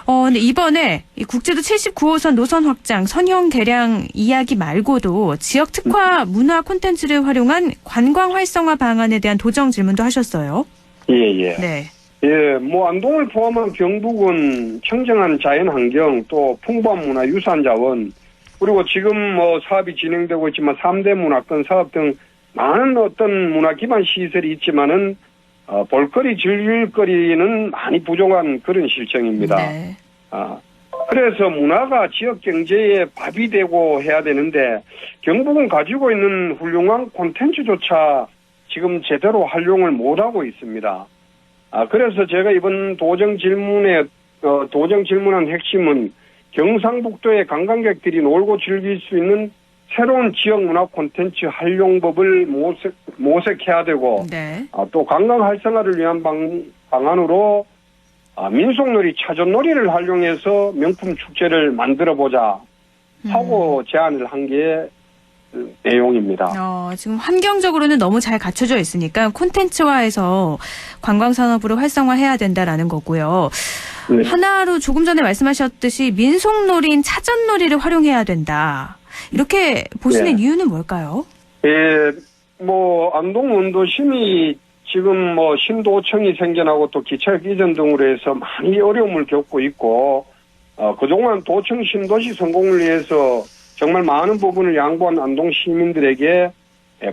근데 이번에 이 국지도 79호선 노선 확장, 선형 개량 이야기 말고도 지역 특화 문화 콘텐츠를 활용한 관광 활성화 방안에 대한 도정 질문도 하셨어요. 예. 네. 예, 뭐 안동을 포함한 경북은 청정한 자연 환경 또 풍부한 문화 유산 자원 그리고 지금 뭐 사업이 진행되고 있지만 3대 문화권 사업 등 많은 어떤 문화 기반 시설이 있지만은 볼거리, 즐길거리는 많이 부족한 그런 실정입니다. 네. 그래서 문화가 지역 경제의 밥이 되고 해야 되는데 경북은 가지고 있는 훌륭한 콘텐츠조차 지금 제대로 활용을 못하고 있습니다. 그래서 제가 이번 도정 질문한 핵심은 경상북도의 관광객들이 놀고 즐길 수 있는 새로운 지역 문화 콘텐츠 활용법을 모색해야 되고 네. 또 관광 활성화를 위한 방안으로 민속놀이, 차전놀이를 활용해서 명품 축제를 만들어보자 하고 제안을 한 게 내용입니다. 지금 환경적으로는 너무 잘 갖춰져 있으니까 콘텐츠화해서 관광산업으로 활성화해야 된다라는 거고요. 네. 하나로 조금 전에 말씀하셨듯이 민속놀이인 차전놀이를 활용해야 된다. 이렇게 보시는 네. 이유는 뭘까요? 안동 원도심이 지금 신도청이 생겨나고 또 기차역 이전 등으로 해서 많이 어려움을 겪고 있고, 그동안 도청 신도시 성공을 위해서 정말 많은 부분을 양보한 안동 시민들에게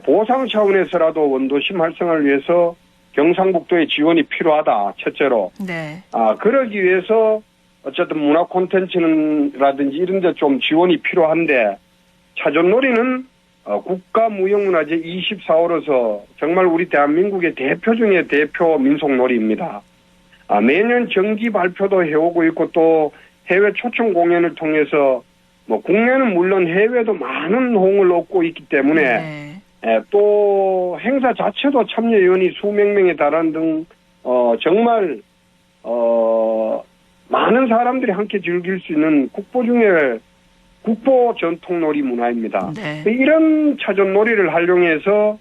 보상 차원에서라도 원도심 활성화를 위해서 경상북도의 지원이 필요하다, 첫째로. 네. 그러기 위해서 어쨌든 문화 콘텐츠라든지 이런 데 좀 지원이 필요한데, 차전놀이는 국가무형문화재 24호로서 정말 우리 대한민국의 대표 중에 대표 민속놀이입니다. 매년 정기 발표도 해오고 있고 또 해외 초청 공연을 통해서 국내는 물론 해외도 많은 호응을 얻고 있기 때문에 또 행사 자체도 참여위원이 수백 명에 달하는 등 정말 많은 사람들이 함께 즐길 수 있는 국보 전통놀이 문화입니다. 네. 이런 차전놀이를 활용해서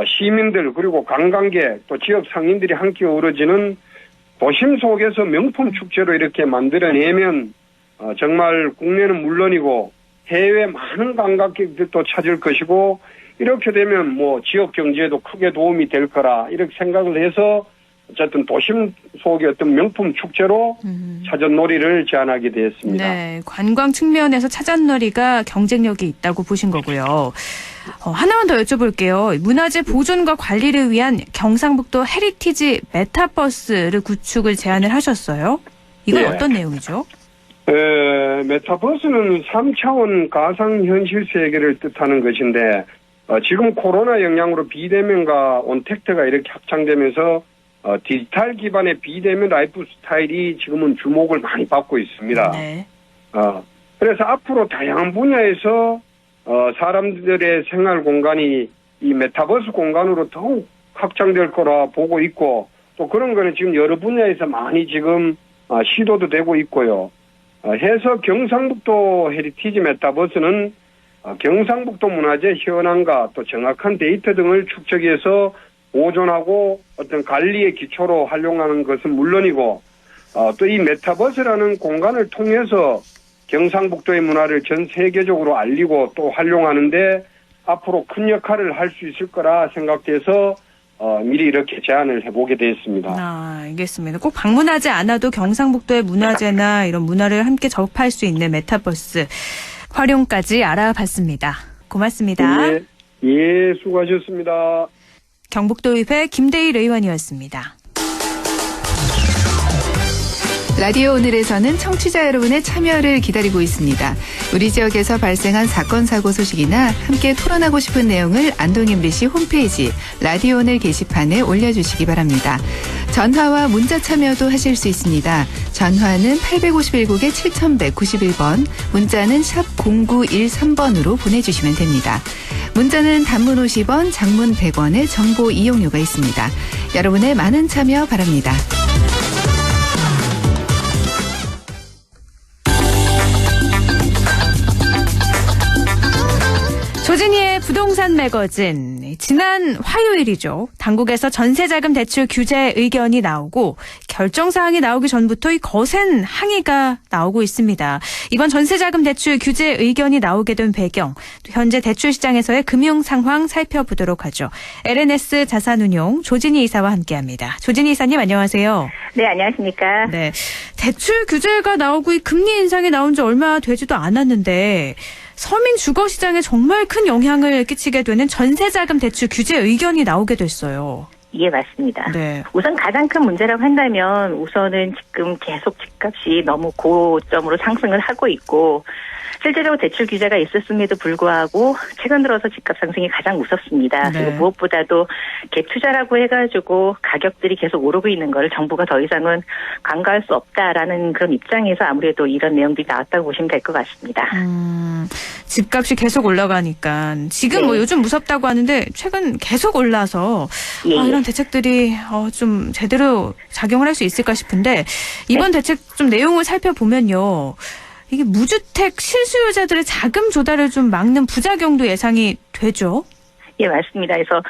시민들 그리고 관광객 또 지역 상인들이 함께 어우러지는 도심 속에서 명품 축제로 이렇게 만들어내면 정말 국내는 물론이고 해외 많은 관광객들도 찾을 것이고 이렇게 되면 지역 경제에도 크게 도움이 될 거라 이렇게 생각을 해서 어쨌든 도심 속의 어떤 명품 축제로 차전놀이를 제안하게 되었습니다. 네, 관광 측면에서 차전놀이가 경쟁력이 있다고 보신 거고요. 하나만 더 여쭤볼게요. 문화재 보존과 관리를 위한 경상북도 헤리티지 메타버스를 구축을 제안을 하셨어요. 이건 어떤 내용이죠? 메타버스는 3차원 가상현실 세계를 뜻하는 것인데 지금 코로나 영향으로 비대면과 온택트가 이렇게 확장되면서 디지털 기반의 비대면 라이프 스타일이 지금은 주목을 많이 받고 있습니다. 네. 그래서 앞으로 다양한 분야에서 사람들의 생활 공간이 이 메타버스 공간으로 더욱 확장될 거라 보고 있고 또 그런 거는 지금 여러 분야에서 많이 지금 시도도 되고 있고요. 해서 경상북도 헤리티지 메타버스는 경상북도 문화재 현황과 또 정확한 데이터 등을 축적해서 보존하고 어떤 관리의 기초로 활용하는 것은 물론이고 또 이 메타버스라는 공간을 통해서 경상북도의 문화를 전 세계적으로 알리고 또 활용하는데 앞으로 큰 역할을 할 수 있을 거라 생각돼서 미리 이렇게 제안을 해보게 되었습니다. 알겠습니다. 꼭 방문하지 않아도 경상북도의 문화재나 이런 문화를 함께 접할 수 있는 메타버스 활용까지 알아봤습니다. 고맙습니다. 예, 수고하셨습니다. 경북도의회 김대일 의원이었습니다. 라디오 오늘에서는 청취자 여러분의 참여를 기다리고 있습니다. 우리 지역에서 발생한 사건 사고 소식이나 함께 토론하고 싶은 내용을 안동 MBC 홈페이지 라디오 오늘 게시판에 올려주시기 바랍니다. 전화와 문자 참여도 하실 수 있습니다. 전화는 851국에 7191번, 문자는 샵 0913번으로 보내주시면 됩니다. 문자는 단문 50원, 장문 100원의 정보 이용료가 있습니다. 여러분의 많은 참여 바랍니다. 조진희의 부동산 매거진. 지난 화요일이죠. 당국에서 전세자금 대출 규제 의견이 나오고 결정사항이 나오기 전부터 이 거센 항의가 나오고 있습니다. 이번 전세자금 대출 규제 의견이 나오게 된 배경, 또 현재 대출 시장에서의 금융 상황 살펴보도록 하죠. LNS 자산운용 조진희 이사와 함께합니다. 조진희 이사님 안녕하세요. 네, 안녕하십니까. 네, 대출 규제가 나오고 이 금리 인상이 나온 지 얼마 되지도 않았는데 서민 주거 시장에 정말 큰 영향을 끼치게 되는 전세자금 대출 규제 의견이 나오게 됐어요. 예, 맞습니다. 네. 우선 가장 큰 문제라고 한다면 우선은 지금 계속 집값이 너무 고점으로 상승을 하고 있고 실제로 대출 규제가 있었음에도 불구하고 최근 들어서 집값 상승이 가장 무섭습니다. 네. 그리고 무엇보다도 갭 투자라고 해가지고 가격들이 계속 오르고 있는 걸 정부가 더 이상은 간과할 수 없다라는 그런 입장에서 아무래도 이런 내용들이 나왔다고 보시면 될 것 같습니다. 집값이 계속 올라가니까 지금 네. 뭐 요즘 무섭다고 하는데 최근 계속 올라서 예. 이런 대책들이 좀 제대로 작용을 할 수 있을까 싶은데 이번 대책 좀 내용을 살펴보면요. 이게 무주택 실수요자들의 자금 조달을 좀 막는 부작용도 예상이 되죠. 예, 맞습니다. 그래서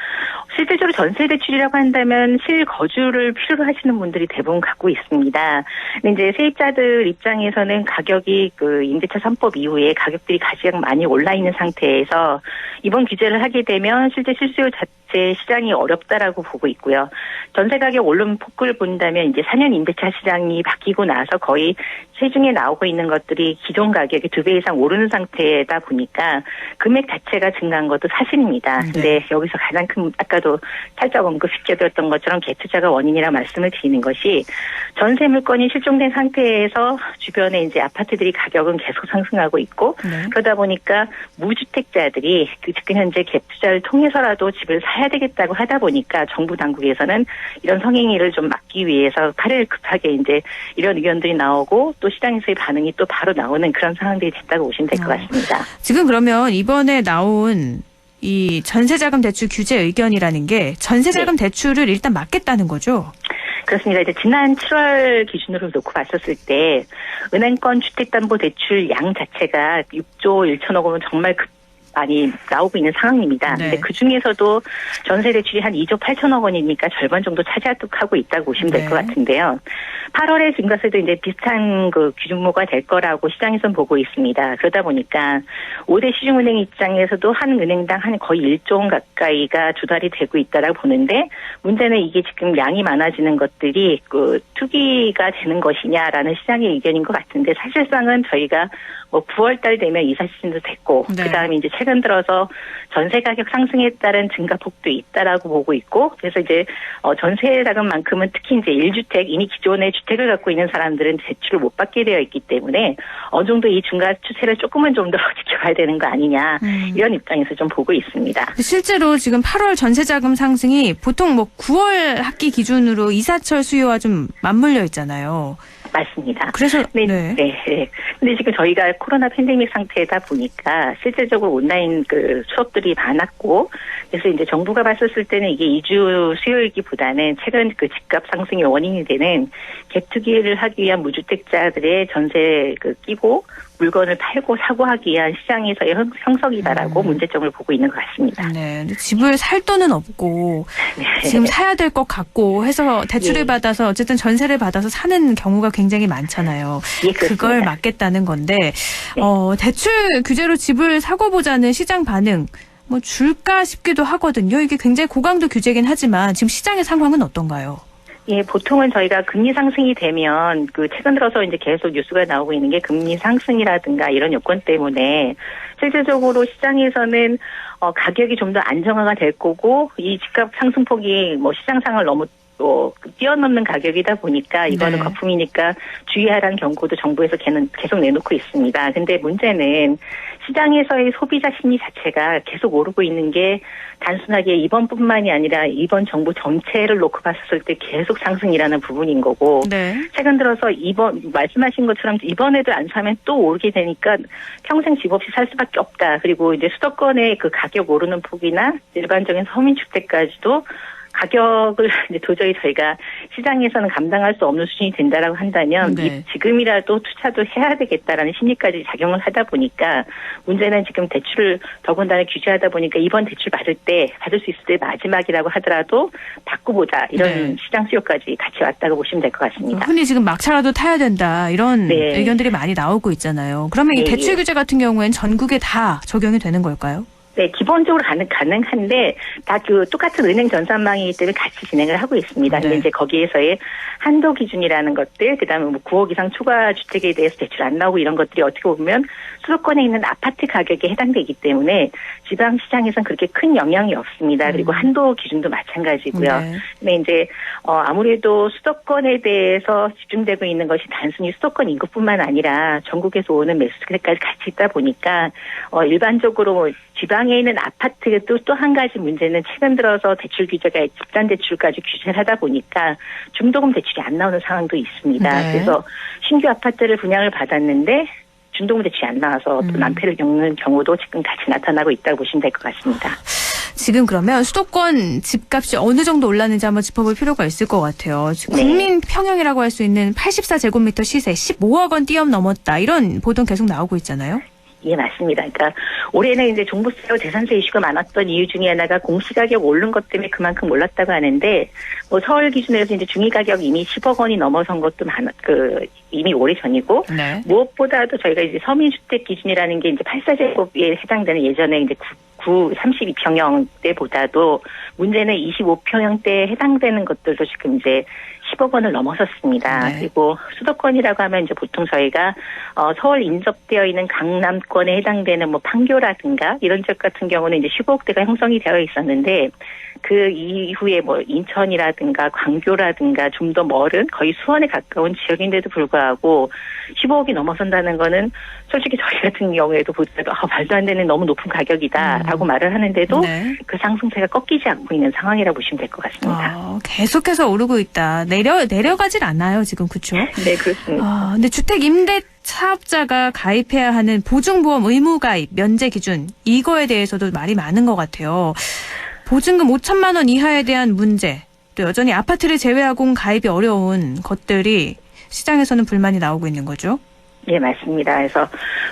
실질적으로 전세 대출이라고 한다면 실거주를 필요로 하시는 분들이 대부분 갖고 있습니다. 근데 이제 세입자들 입장에서는 가격이 그 임대차 3법 이후에 가격들이 가장 많이 올라 있는 상태에서 이번 규제를 하게 되면 실제 실수요 자체 시장이 어렵다라고 보고 있고요. 전세 가격 오른 폭을 본다면 이제 4년 임대차 시장이 바뀌고 나서 거의 시중에 나오고 있는 것들이 기존 가격의 2배 이상 오르는 상태다 보니까 금액 자체가 증가한 것도 사실입니다. 근데 여기서 가장 큰 아까도 살짝 언급시켜드렸던 것처럼 갭투자가 원인이라 말씀을 드리는 것이 전세 물건이 실종된 상태에서 주변에 이제 아파트들이 가격은 계속 상승하고 있고 그러다 보니까 무주택자들이 지금 현재 갭투자를 통해서라도 집을 사야 되겠다고 하다 보니까 정부 당국에서는 이런 성행위를 좀 막기 위해서 팔을 급하게 이제 이런 의견들이 나오고 또 시장에서의 반응이 또 바로 나오는 그런 상황들이 됐다고 보시면 될 것 같습니다. 지금 그러면 이번에 나온 이 전세자금 대출 규제 의견이라는 게 전세자금 대출을 일단 막겠다는 거죠? 그렇습니다. 이제 지난 7월 기준으로 놓고 봤었을 때 은행권 주택담보대출 양 자체가 6조 1천억 원은 정말 많이 나오고 있는 상황입니다. 네. 근데 그 중에서도 전세 대출이 한 2조 8천억 원이니까 절반 정도 차지하고 있다고 보시면 될 것 같은데요. 8월에 증가세도 이제 비슷한 그 규모가 될 거라고 시장에서는 보고 있습니다. 그러다 보니까 5대 시중은행 입장에서도 한 은행당 한 거의 1조 원 가까이가 조달이 되고 있다라고 보는데 문제는 이게 지금 양이 많아지는 것들이 그 투기가 되는 것이냐라는 시장의 의견인 것 같은데 사실상은 저희가 뭐 9월 달 되면 이사 시즌도 됐고 그다음에 이제 최근 들어서 전세 가격 상승에 따른 증가폭도 있다라고 보고 있고 그래서 이제 전세 자금만큼은 특히 이제 1주택 이미 기존에 주택을 갖고 있는 사람들은 대출을 못 받게 되어 있기 때문에 어느 정도 이 증가 추세를 조금은 좀 더 지켜봐야 되는 거 아니냐 이런 입장에서 좀 보고 있습니다. 실제로 지금 8월 전세자금 상승이 보통 뭐 9월 학기 기준으로 이사철 수요와 좀 맞물려 있잖아요. 맞습니다. 그래서 네. 근데 지금 저희가 코로나 팬데믹 상태다 보니까 실질적으로 온라인 그 수업들이 많았고 그래서 이제 정부가 봤었을 때는 이게 2주 수요이기보다는 최근 그 집값 상승의 원인이 되는 갭투기를 하기 위한 무주택자들의 전세 그 끼고 물건을 팔고 사고 하기 위한 시장에서의 형성이다라고 문제점을 보고 있는 것 같습니다. 네, 집을 살 돈은 없고 지금 사야 될 것 같고 해서 대출을 받아서 어쨌든 전세를 받아서 사는 경우가 굉장히 많잖아요. 그걸 막겠다는 건데 대출 규제로 집을 사고 보자는 시장 반응 뭐 줄까 싶기도 하거든요. 이게 굉장히 고강도 규제긴 하지만 지금 시장의 상황은 어떤가요? 예, 보통은 저희가 금리 상승이 되면 그 최근 들어서 이제 계속 뉴스가 나오고 있는 게 금리 상승이라든가 이런 요건 때문에 실질적으로 시장에서는 가격이 좀 더 안정화가 될 거고 이 집값 상승폭이 뭐 시장 상을 너무 뛰어넘는 가격이다 보니까 이거는 거품이니까 주의하라는 경고도 정부에서 계속 내놓고 있습니다. 근데 문제는 시장에서의 소비자 심리 자체가 계속 오르고 있는 게 단순하게 이번뿐만이 아니라 이번 정부 전체를 놓고 봤을 때 계속 상승이라는 부분인 거고 최근 들어서 이번 말씀하신 것처럼 이번에도 안 사면 또 오르게 되니까 평생 집 없이 살 수밖에 없다. 그리고 이제 수도권의 그 가격 오르는 폭이나 일반적인 서민주택까지도 가격을 이제 도저히 저희가 시장에서는 감당할 수 없는 수준이 된다라고 한다면 지금이라도 투자도 해야 되겠다라는 심리까지 작용을 하다 보니까 문제는 지금 대출을 더군다나 규제하다 보니까 이번 대출 받을 수 있을 때 마지막이라고 하더라도 받고 보자 이런 시장 수요까지 같이 왔다고 보시면 될 것 같습니다. 흔히 지금 막차라도 타야 된다 이런 의견들이 많이 나오고 있잖아요. 그러면 이 대출 규제 같은 경우에는 전국에 다 적용이 되는 걸까요? 네, 기본적으로 가능한데 다 그 똑같은 은행 전산망이기 때문에 같이 진행을 하고 있습니다. 근데 이제 거기에서의 한도 기준이라는 것들, 그다음에 뭐 9억 이상 초과 주택에 대해서 대출 안 나오고 이런 것들이 어떻게 보면 수도권에 있는 아파트 가격에 해당되기 때문에 지방 시장에선 그렇게 큰 영향이 없습니다. 그리고 한도 기준도 마찬가지고요. 근데 이제 아무래도 수도권에 대해서 집중되고 있는 것이 단순히 수도권 인구뿐만 아니라 전국에서 오는 매수세까지 같이 있다 보니까 일반적으로 뭐 지방에 있는 아파트도 또 한 가지 문제는 최근 들어서 대출 규제가 집단 대출까지 규제를 하다 보니까 중도금 대출이 안 나오는 상황도 있습니다. 네. 그래서 신규 아파트를 분양을 받았는데 중도금 대출이 안 나와서 또 난패를 겪는 경우도 지금 같이 나타나고 있다고 보시면 될 것 같습니다. 지금 그러면 수도권 집값이 어느 정도 올랐는지 한번 짚어볼 필요가 있을 것 같아요. 국민 평형이라고 할 수 있는 84제곱미터 시세 15억 원 뛰어넘었다. 이런 보도 계속 나오고 있잖아요. 예, 맞습니다. 그러니까 올해는 이제 종부세와 재산세 이슈가 많았던 이유 중에 하나가 공시가격 오른 것 때문에 그만큼 올랐다고 하는데, 뭐 서울 기준으로 해서 이제 중위가격 이미 10억 원이 넘어선 것도 이미 오래 전이고, 무엇보다도 저희가 이제 서민주택 기준이라는 게 이제 84제곱에 해당되는 예전에 이제 32평형 때보다도 문제는 25평형대에 해당되는 것들도 지금 이제 10억 원을 넘어섰습니다. 그리고 수도권이라고 하면 이제 보통 저희가 서울 인접되어 있는 강남권에 해당되는 뭐 판교라든가 이런 지역 같은 경우는 이제 15억대가 형성이 되어 있었는데 그 이후에 뭐 인천이라든가 광교라든가 좀 더 멀은 거의 수원에 가까운 지역인데도 불구하고 15억이 넘어선다는 거는 솔직히 저희 같은 경우에도 보더라도 말도 안 되는 너무 높은 가격이다라고 말을 하는데도 그 상승세가 꺾이지 않고 있는 상황이라고 보시면 될 것 같습니다. 계속해서 오르고 있다. 내려가질 않아요, 지금. 그렇죠? 네, 그렇습니다. 근데 주택 임대 사업자가 가입해야 하는 보증보험 의무 가입 면제 기준 이거에 대해서도 말이 많은 것 같아요. 보증금 5천만 원 이하에 대한 문제, 또 여전히 아파트를 제외하고는 가입이 어려운 것들이 시장에서는 불만이 나오고 있는 거죠. 예, 맞습니다. 그래서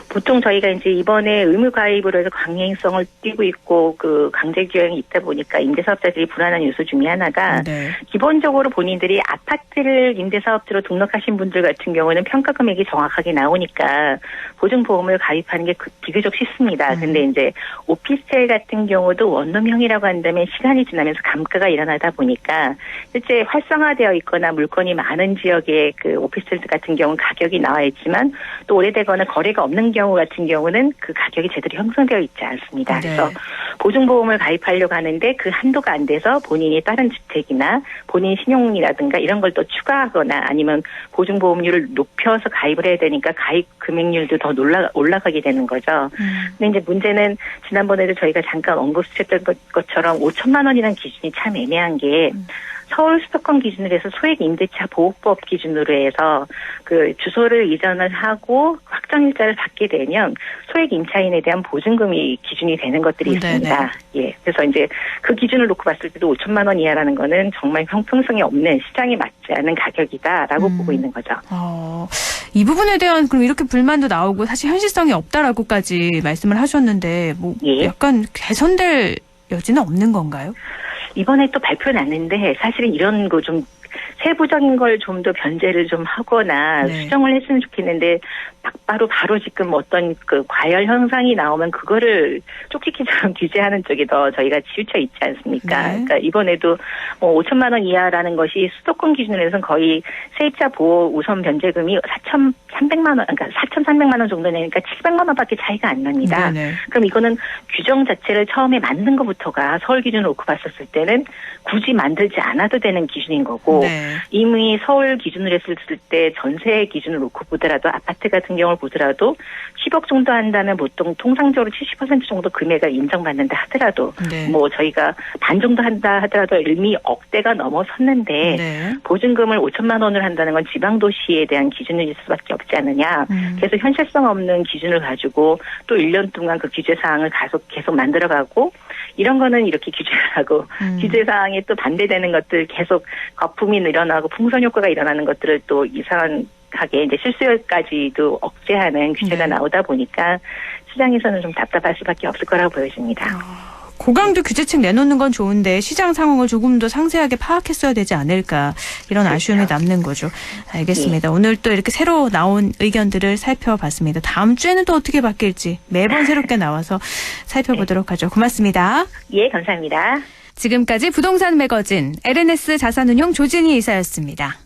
보통 저희가 이제 이번에 의무 가입으로 해서 강행성을 띠고 있고 그 강제 규정이 있다 보니까 임대사업자들이 불안한 요소 중에 하나가 기본적으로 본인들이 아파트를 임대사업자로 등록하신 분들 같은 경우는 평가 금액이 정확하게 나오니까 보증보험을 가입하는 게 비교적 쉽습니다. 근데 이제 오피스텔 같은 경우도 원룸형이라고 한다면 시간이 지나면서 감가가 일어나다 보니까 실제 활성화되어 있거나 물건이 많은 지역의 그 오피스텔 같은 경우는 가격이 나와 있지만 또 오래되거나 거래가 없는 경우 같은 경우는 그 가격이 제대로 형성되어 있지 않습니다. 그래서 보증보험을 가입하려고 하는데 그 한도가 안 돼서 본인이 다른 주택이나 본인 신용이라든가 이런 걸 또 추가하거나 아니면 보증보험료를 높여서 가입을 해야 되니까 가입 금액률도 더 올라가게 되는 거죠. 근데 이제 문제는 지난번에도 저희가 잠깐 언급했던 것처럼 5천만 원이라는 기준이 참 애매한 게 서울 수도권 기준으로 해서 소액 임대차 보호법 기준으로 해서 그 주소를 이전을 하고 확정일자를 받게 되면 소액 임차인에 대한 보증금이 기준이 되는 것들이 있습니다. 예. 그래서 이제 그 기준을 놓고 봤을 때도 5천만 원 이하라는 거는 정말 형평성이 없는 시장에 맞지 않은 가격이다라고 보고 있는 거죠. 이 부분에 대한 그럼 이렇게 불만도 나오고 사실 현실성이 없다라고까지 말씀을 하셨는데 뭐 약간 개선될 여지는 없는 건가요? 이번에 또 발표 났는데 사실은 이런 거 좀 세부적인 걸 좀 더 변제를 좀 하거나 수정을 했으면 좋겠는데 바로 지금 어떤 그 과열 현상이 나오면 그거를 쪽지기처럼 규제하는 쪽이 더 저희가 치우쳐 있지 않습니까? 그러니까 이번에도 뭐 5천만 원 이하라는 것이 수도권 기준으로는 거의 세입자 보호 우선 변제금이 4,300만 원, 그러니까 4,300만 원 정도 내니까 700만 원밖에 차이가 안 납니다. 그럼 이거는 규정 자체를 처음에 만든 것부터가 서울 기준으로 놓고 봤었을 때는 굳이 만들지 않아도 되는 기준인 거고 이미 서울 기준으로 했을 때 전세 기준으로 놓고 보더라도 아파트 같은 경우를 보더라도 10억 정도 한다면 보통 통상적으로 70% 정도 금액을 인정받는다 하더라도 뭐 저희가 반 정도 한다 하더라도 이미 억대가 넘어섰는데 보증금을 5천만 원을 한다는 건 지방도시에 대한 기준일 수밖에 없지 않느냐. 그래서 현실성 없는 기준을 가지고 또 1년 동안 그 규제사항을 계속 만들어가고 이런 거는 이렇게 규제를 하고 규제사항에 또 반대되는 것들 계속 거품이 늘어나고 풍선 효과가 일어나는 것들을 또 이상하게 이제 실수요까지도 억제하는 규제가 나오다 보니까 시장에서는 좀 답답할 수밖에 없을 거라고 보여집니다. 고강도 규제책 내놓는 건 좋은데 시장 상황을 조금 더 상세하게 파악했어야 되지 않을까 이런 아쉬움이 남는 거죠. 알겠습니다. 오늘 또 이렇게 새로 나온 의견들을 살펴봤습니다. 다음 주에는 또 어떻게 바뀔지 매번 새롭게 나와서 살펴보도록 하죠. 고맙습니다. 예, 감사합니다. 지금까지 부동산 매거진 LNS 자산운용 조진희 이사였습니다.